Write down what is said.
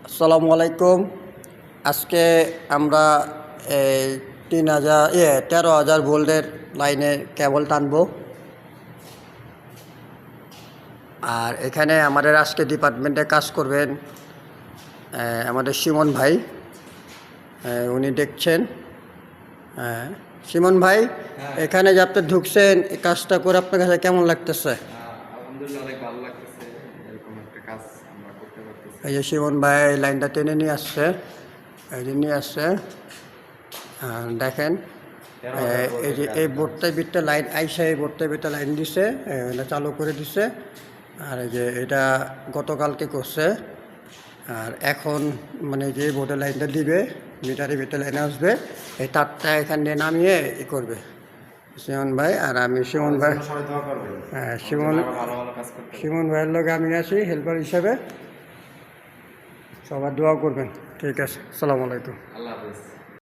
আসসালামু আলাইকুম। আজকে আমরা এই 13,000 ভোল্টের লাইনের কেবল টানবো। আর এখানে আমাদের আজকে ডিপার্টমেন্টে কাজ করবেন আমাদের সুমন ভাই। উনি দেখছেন। সুমন ভাই, এখানে যে আপনি ঢুকছেন, এই কাজটা করে আপনার কাছে কেমন লাগতেছে? আলহামদুলিল্লাহ, অনেক ভালো লাগতেছে। এরকম একটা কাজ আমরা করতে পারতেছি। এই যে সুমন ভাই লাইনটা টেনে নিয়ে আসছে, এই যে নিয়ে আসছে। দেখেন, এই যে এই বোর্ডটার ভিতরে লাইন আইসা, এই বোর্ডটার ভিতরে লাইন দিছে, এটা চালু করে দিছে। আর এই যে এটা গতকালকে করছে। আর এখন মানে যে বোর্ডের লাইনটা দিবে, মিটারের ভিতরে লাইন আসবে, এই তারটা এখান দিয়ে নামিয়ে ই করবে সুমন ভাই। আর আমি সুমন ভাই, হ্যাঁ সুমন ভাইয়ের লোক আমি আছি হেল্পার হিসাবে। সবার দোয়া করবেন। ঠিক আছে, আসসালামু আলাইকুম। আল্লাহ হাফেজ।